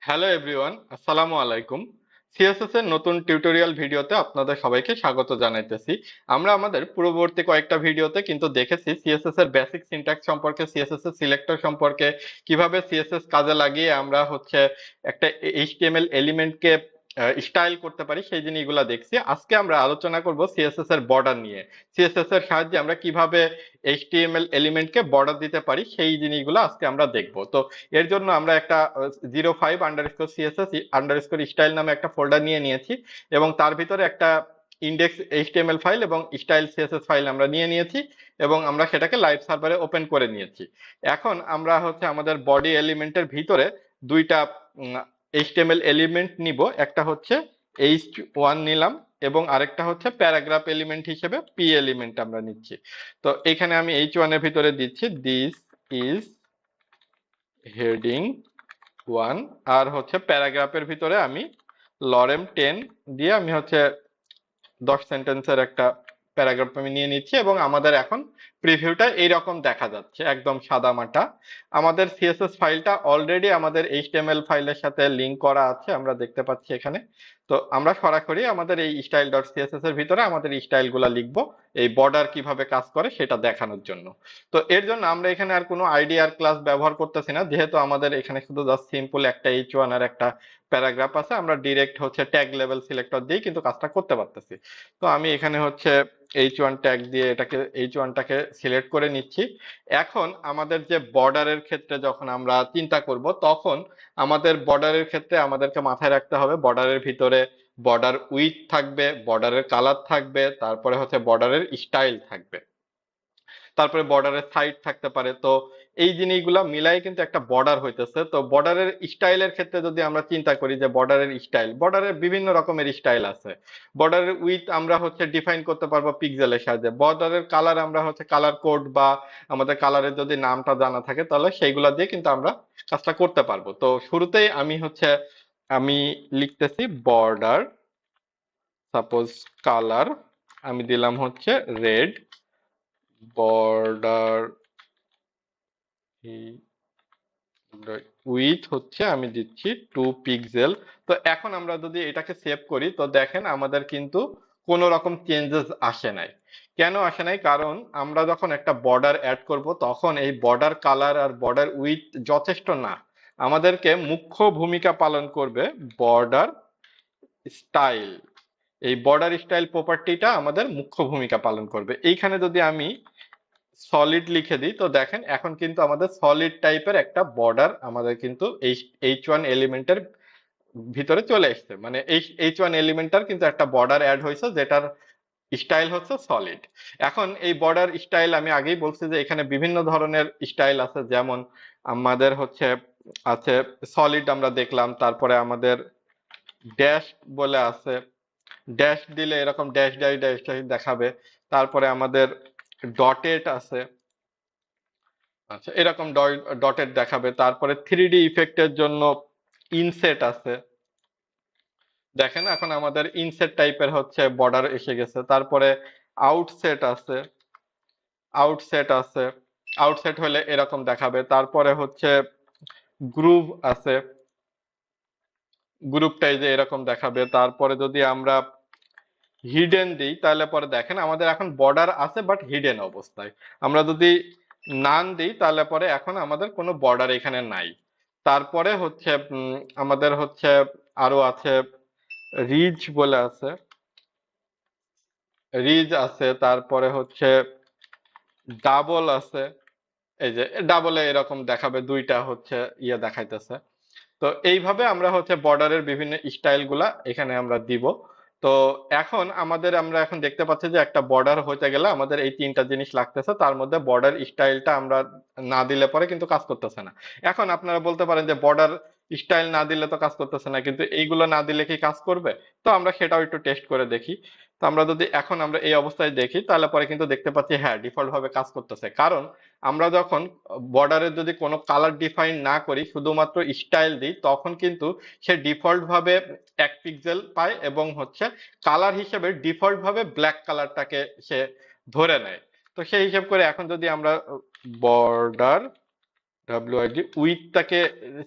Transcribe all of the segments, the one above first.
Hello everyone, আসসালামু আলাইকুম। CSS এর নতুন টিউটোরিয়াল ভিডিওতে আপনাদের সবাইকে স্বাগত জানাইতেছি। আমরা আমাদের পূর্ববর্তী কয়েকটা ভিডিওতে কিন্তু দেখেছি সিএসএস এর বেসিক সিনট্যাক্স সম্পর্কে, সিএসএস এর সিলেক্টর সম্পর্কে, কিভাবে সিএসএস কাজে লাগিয়ে আমরা একটা এইচটিএমএল এলিমেন্টকে স্টাইল করতে পারি, সেই জিনিসগুলো দেখছি। আজকে আমরা আলোচনা করব সিএসএস এর বর্ডার নিয়ে। সিএসএস এর সাহায্যে আমরা কিভাবে এইচটিএমএল এলিমেন্টকে বর্ডার দিতে পারি সেই জিনিসগুলো আজকে আমরা দেখব। তো এর জন্য আমরা একটা 05_CSS_ স্টাইল নামে একটা ফোল্ডার নিয়ে নিয়েছি এবং তার ভিতরে একটা ইন্ডেক্স এইচটিএমএল ফাইল এবং স্টাইল সিএসএস ফাইল আমরা নিয়ে নিয়েছি এবং আমরা সেটাকে লাইভ সার্ভারে ওপেন করে নিয়েছি। এখন আমরা আমাদের বডি এলিমেন্টের ভিতরে দুইটা এইচটিএমএল এলিমেন্ট নিব। একটা হচ্ছে h1 নিলাম এবং আরেকটা হচ্ছে প্যারাগ্রাফ এলিমেন্ট হিসেবে পি এলিমেন্ট আমরা নিচ্ছি। তো এখানে আমি h1 এর ভিতরে দিচ্ছি দিস ইজ হেডিং 1, আর প্যারাগ্রাফের ভিতরে আমি লরেম 10 দিয়ে আমি 10 সেন্টেন্সের একটা প্যারাগ্রাফ আমি নিয়ে নিচ্ছি এবং আমাদের এখন প্রিভিউটা এইরকম দেখা যাচ্ছে, একদম সাদামাটা। আমাদের সিএসএস ফাইলটা অলরেডি আমাদের এইচটিএমএল ফাইলের সাথে লিংক করা আছে, আমরা দেখতে পাচ্ছি এখানে। তো আমরা সরাসরি আমাদের এই style.css এর ভিতরে আমাদের স্টাইলগুলো লিখবো, এই বর্ডার কিভাবে কাজ করে সেটা দেখানোর জন্য। তো এর জন্য আমরা এখানে আর কোনো আইডিয়ার ক্লাস ব্যবহার করতেছি না, যেহেতু আমাদের এখানে শুধু জাস্ট সিম্পল একটা h1 আর একটা প্যারাগ্রাফ আছে। আমরা ডিরেক্ট ট্যাগ লেভেল সিলেক্টর দিয়ে কিন্তু কাজটা করতে পারতেছি। তো আমি এখানে h1 ট্যাগ দিয়ে h1টাকে সিলেক্ট করে নিচ্ছি। এখন আমাদের যে বর্ডারের ক্ষেত্রে যখন আমরা চিন্তা করব, তখন আমাদের বর্ডারের ক্ষেত্রে আমাদেরকে মাথায় রাখতে হবে বর্ডারের ভিতরে বর্ডার উইডথ থাকবে, বর্ডারের কালার থাকবে, তারপরে বর্ডারের স্টাইল থাকবে, তারপরে বর্ডারের সাইড থাকতে পারে। তো এই জিনিসগুলা মিলাই কিন্তু একটা বর্ডার হইতেছে। তো বর্ডারের স্টাইলের ক্ষেত্রে যদি আমরা চিন্তা করি যে বর্ডারের বিভিন্ন রকমের স্টাইল আছে। বর্ডারের উইথ আমরা ডিফাইন করতে পারবো পিক্সেলের সাহায্যে। বর্ডারের কালার আমরা কালার কোড বা আমাদের কালারের যদি নামটা জানা থাকে তাহলে সেইগুলা দিয়ে কিন্তু আমরা কাজটা করতে পারবো। তো শুরুতেই আমি লিখতেছি বর্ডার, সাপোজ কালার আমি দিলাম রেড, বর্ডার উইথ আমি দিচ্ছি 2 পিক্সেল। তো এখন আমরা যদি এটাকে সেভ করি তো দেখেন আমাদের কিন্তু কোনো রকম চেঞ্জেস আসে নাই। কেন আসে নাই? কারণ আমরা যখন একটা বর্ডার অ্যাড করব তখন এই বর্ডার কালার আর বর্ডার উইথ যথেষ্ট না, আমাদেরকে মুখ্য ভূমিকা পালন করবে বর্ডার স্টাইল। এই বর্ডার স্টাইল প্রপার্টিটা আমাদের মুখ্য ভূমিকা পালন করবে। এইখানে যদি আমি সলিড লিখে দিই তো দেখেন এখন কিন্তু আমাদের সলিড টাইপের একটা বর্ডার আমাদের কিন্তু এইচ1 এলিমেন্টের ভিতরে চলে এসছে। মানে এই এইচ1 এলিমেন্টটার কিন্তু একটা বর্ডার অ্যাড হয়েছে, যেটার স্টাইল সলিড। এখন এই বর্ডার স্টাইল আমি আগেই বলছি যে এখানে বিভিন্ন ধরনের স্টাইল আছে, যেমন আমাদের আছে সলিড আমরা দেখলাম, তারপরে আমাদের ড্যাশ বলে আছে, ড্যাশ দিলে এরকম ড্যাশ ড্যাশ ড্যাশ ড্যাশ দেখাবে। তারপরে আমাদের ডটেড আছে, আচ্ছা এরকম ডটেড দেখাবে। তারপরে 3D ইফেক্টের জন্য ইনসেট আছে, দেখেন এখন আমাদের ইনসেট টাইপের বর্ডার এসে গেছে। তারপরে আউটসেট আছে, আউটসেট আছে, আউটসেট হলে এরকম দেখাবে। তারপরে গ্রুভ আছে, গ্রুপটাই যে এরকম দেখাবে। তারপরে যদি আমরা হিডেন দিই তাহলে পরে দেখেন আমাদের এখন বর্ডার আছে বাট হিডেন অবস্থায়। আমরা যদি নান দিই তাহলে পরে এখন আমাদের কোনো বর্ডার এখানে নাই। তারপরে আমাদের আরো আছে রিজ বলে আছে, রিজ আছে। তারপরে ডাবল আছে, এই যে ডাবলে এরকম দেখাবে, দুইটা দেখাইতেছে। তো এইভাবে আমরা বর্ডারের বিভিন্ন স্টাইল গুলা এখানে আমরা দিব। তো এখন আমরা এখন দেখতে পাচ্ছি যে একটা বর্ডার হতে গেলে আমাদের এই তিনটা জিনিস লাগতেছে, তার মধ্যে বর্ডার স্টাইলটা আমরা না দিলে পরে কিন্তু কাজ করতেছে না। এখন আপনারা বলতে পারেন যে বর্ডার স্টাইল না দিলে তো কাজ করতেছে না, কিন্তু এইগুলো না দিলে কি কাজ করবে? তো আমরা সেটাও একটু টেস্ট করে দেখি। তো আমরা যদি এখন আমরা এই অবস্থায় দেখি তাহলে পরে কিন্তু দেখতে পাচ্ছি হ্যাঁ ডিফল্ট ভাবে কাজ করতেছে। কারণ আমরা যখন বর্ডারে যদি কোনো কালার ডিফাইন না করি, শুধুমাত্র স্টাইল দিই, তখন কিন্তু সে ডিফল্ট ভাবে 1 পিক্সেল পায় এবং কালার হিসেবে ডিফল্ট ভাবে ব্ল্যাক কালারটাকে সে ধরে নেয়। তো সেই হিসাব করে এখন যদি আমরা বর্ডার ডব্লিউআইডি উইডথটাকে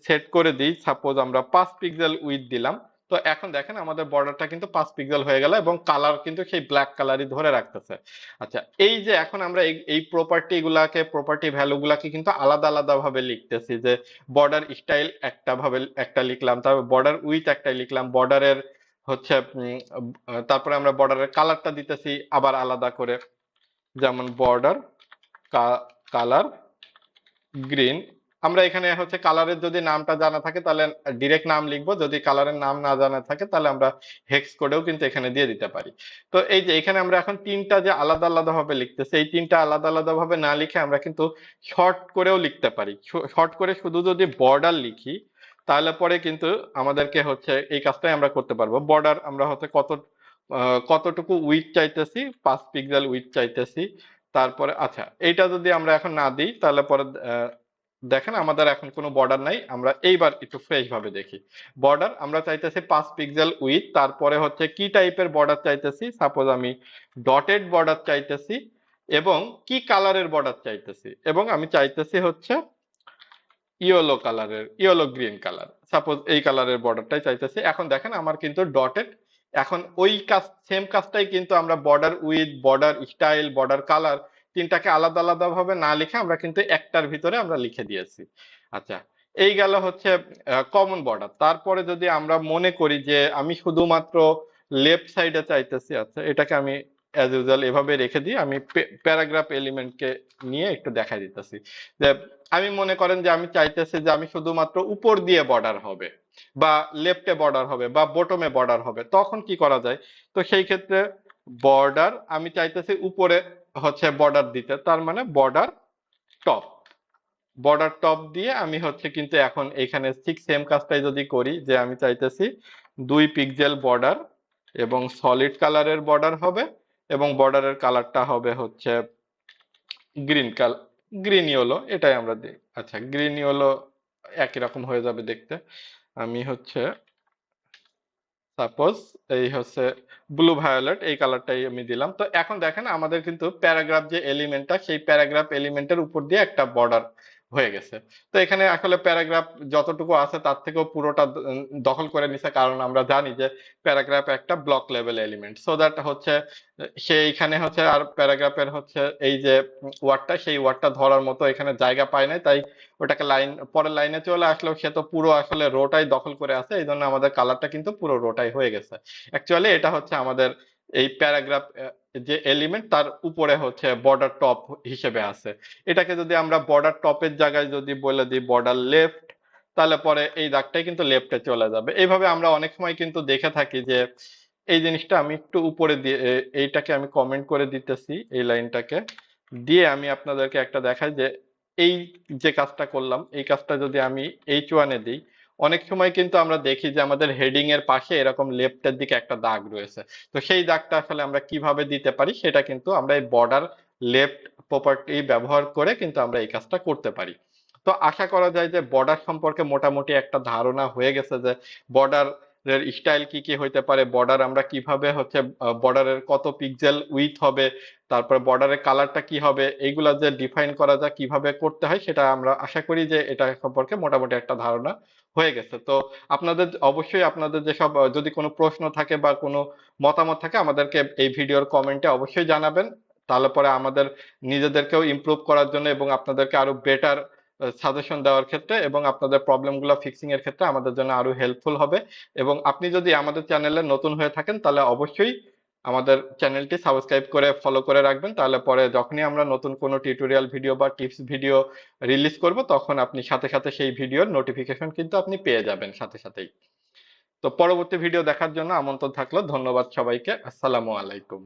সেট করে দিই, সাপোজ আমরা 5 পিক্সেল উইডথ দিলাম। তো এখন দেখেন আমাদের বর্ডারটা কিন্তু 5 পিক্সেল হয়ে গেল এবং কালার কিন্তু সেই ব্ল্যাক কালারই ধরে রাখতেছে। আচ্ছা, এই যে এখন আমরা এই প্রপার্টি গুলাকে, প্রপার্টি ভ্যালু গুলাকে কিন্তু আলাদা আলাদা ভাবে লিখতেছি, যে বর্ডার স্টাইল একটা ভাবে একটা লিখলাম, তারপর বর্ডার উইথ একটা লিখলাম, বর্ডারের হচ্ছে তারপরে আমরা বর্ডারের কালারটা দিতেছি আবার আলাদা করে, যেমন বর্ডার কালার গ্রিন। আমরা এখানে হচ্ছে কালারের যদি নামটা জানা থাকে তাহলে ডিরেক্ট নাম লিখবো, যদি কালারের নাম না জানা থাকে তাহলে আমরা হেক্স কোডেও কিন্তু এখানে দিয়ে দিতে পারি। তো এই যে এখানে আমরা এখন তিনটা যে আলাদা আলাদা ভাবে লিখতেছি, এই তিনটা আলাদা আলাদা ভাবে না লিখে আমরা কিন্তু শর্ট করেও লিখতে পারি। শর্ট করে শুধু যদি বর্ডার লিখি তাহলে পরে কিন্তু আমাদেরকে হচ্ছে এই কাজটাই আমরা করতে পারবো। বর্ডার আমরা হচ্ছে কতটুকু উইডথ চাইতেছি, 5 পিক্সেল উইডথ চাইতেছি। তারপরে আচ্ছা, এইটা যদি আমরা এখন না দিই তাহলে পরে দেখেন আমাদের এখন কোনো বর্ডার নাই। আমরা এইবার একটু ফ্রেশ ভাবে দেখি। বর্ডার আমরা চাইতেছি 5 পিক্সেল উইথ, তারপরে হচ্ছে কি টাইপের বর্ডার চাইতেছি, সাপোজ আমি ডটেড বর্ডার চাইতেছি, এবং কি কালারের বর্ডার চাইতেছি, এবং আমি চাইতেছি হচ্ছে ইয়েলো কালারের, ইয়েলো গ্রিন কালার, সাপোজ এই কালারের বর্ডারটাই চাইতেছি। এখন দেখেন আমার কিন্তু ডটেড, এখন ওই কাজ, সেম কাজটাই কিন্তু আমরা border with, border style, border colour তিনটাকে আলাদা আলাদা ভাবে না লিখে আমরা কিন্তু একটার ভিতরে আমরা লিখে দিয়েছি। আচ্ছা, এই গেল হচ্ছে কমন বর্ডার। তারপরে যদি আমরা মনে করি যে আমি শুধুমাত্র লেফট সাইডে চাইতেছি, আচ্ছা এটাকে আমি অ্যাজ ইউজুয়াল এভাবে রেখে দিই। আমি প্যারাগ্রাফ এলিমেন্টকে নিয়ে একটু দেখাই দিতেছি যে আমি মনে করেন যে আমি চাইতেছি যে আমি শুধুমাত্র উপর দিয়ে বর্ডার হবে, বা লেফটে বর্ডার হবে, বা বটমে বর্ডার হবে, তখন কি করা যায়? তো সেই ক্ষেত্রে বর্ডার আমি চাইতেছি উপরে হচ্ছে বর্ডার দিতে, তার মানে বর্ডার টপ, বর্ডার টপ দিয়ে আমি হচ্ছে কিন্তু এখন এখানে ঠিক সেম কাজটাই যদি করি, যে আমি চাইতেছি 2 পিক্সেল বর্ডার এবং সলিড কালারের বর্ডার হবে, এবং বর্ডারের কালারটা হবে হচ্ছে গ্রিন কালার, গ্রিন ইয়েলো, এটাই আমরা দিই। আচ্ছা, গ্রিন ইয়েলো একই রকম হয়ে যাবে দেখতে। আমি হচ্ছে সাপোজ এই হচ্ছে ব্লু ভায়োলেট, এই কালারটাই আমি দিলাম। তো এখন দেখেন আমাদের কিন্তু প্যারাগ্রাফ যে এলিমেন্টটা, সেই প্যারাগ্রাফ এলিমেন্টের উপর দিয়ে একটা বর্ডার হয়ে গেছে। তো এখানে আসলে প্যারাগ্রাফ যতটুকু আছে তার থেকেও পুরোটা দখল করে নিছে, কারণ আমরা জানি যে প্যারাগ্রাফ একটা block level element, so that হচ্ছে সেইখানে হচ্ছে আর প্যারাগ্রাফের হচ্ছে এই যে ওয়ার্ডটা, সেই ওয়ার্ডটা ধরার মতো এখানে জায়গা পায় নাই, তাই ওটাকে লাইন, পরের লাইনে চলে আসলেও সে তো পুরো আসলে রোটাই দখল করে আছে, এই জন্য আমাদের কালারটা কিন্তু পুরো রোটাই হয়ে গেছে। অ্যাকচুয়ালি এটা হচ্ছে আমাদের এই প্যারাগ্রাফ যে এলিমেন্ট তার উপরে হচ্ছে বর্ডার টপ হিসেবে আছে। এটাকে যদি আমরা বর্ডার টপের জায়গায় যদি বলে দিই বর্ডার লেফট, তাহলে পরে এই দাগটাই কিন্তু লেফটে চলে যাবে। এইভাবে আমরা অনেক সময় কিন্তু দেখে থাকি যে এই জিনিসটা আমি একটু উপরে দিয়ে এইটাকে আমি কমেন্ট করে দিতেছি, এই লাইনটাকে দিয়ে আমি আপনাদেরকে একটা দেখাই যে এই যে কাজটা করলাম, এই কাজটা যদি আমি H1 এ দিই, অনেক সময় কিন্তু আমরা দেখি যে আমাদের হেডিং এর পাশে এরকম লেফটের দিকে একটা দাগ রয়েছে। তো সেই দাগটা আসলে আমরা কিভাবে দিতে পারি, সেটা কিন্তু আমরা এই বর্ডার লেফট প্রপার্টি ব্যবহার করে কিন্তু আমরা এই কাজটা করতে পারি। তো আশা করা যায় যে বর্ডার সম্পর্কে মোটামুটি একটা ধারণা হয়ে গেছে, যে বর্ডার এর স্টাইল কি কি হইতে পারে, বর্ডার আমরা কিভাবে হচ্ছে বর্ডারের কত পিক্সেল উইথ হবে, তারপর বর্ডারের কালারটা কি হবে, এইগুলা যে ডিফাইন করা যায় কিভাবে করতে হয়, সেটা আমরা আশা করি যে এটা সম্পর্কে মোটামুটি একটা ধারণা হয়ে গেছে। তো আপনাদের অবশ্যই, আপনাদের যেসব যদি কোনো প্রশ্ন থাকে বা কোনো মতামত থাকে আমাদেরকে এই ভিডিওর কমেন্টে অবশ্যই জানাবেন। তাহলে পরে আমাদের নিজেদেরকেও ইমপ্রুভ করার জন্য এবং আপনাদেরকে আরো বেটার সাজেশন দেওয়ার ক্ষেত্রে এবং আপনাদের প্রবলেমগুলো ফিক্সিং এর ক্ষেত্রে আমাদের জন্য আরো হেল্পফুল হবে। এবং আপনি যদি আমাদের চ্যানেলে নতুন হয়ে থাকেন তাহলে অবশ্যই আমাদের চ্যানেলটি সাবস্ক্রাইব করে ফলো করে রাখবেন, তাহলে পরে যখনই আমরা নতুন কোনো টিউটোরিয়াল ভিডিও বা টিপস ভিডিও রিলিজ করব তখন আপনি সাথে সাথে সেই ভিডিওর নোটিফিকেশন কিন্তু আপনি পেয়ে যাবেন সাথে সাথেই। তো পরবর্তী ভিডিও দেখার জন্য আমন্ত্রণ থাকলো। ধন্যবাদ সবাইকে। আসসালামু আলাইকুম।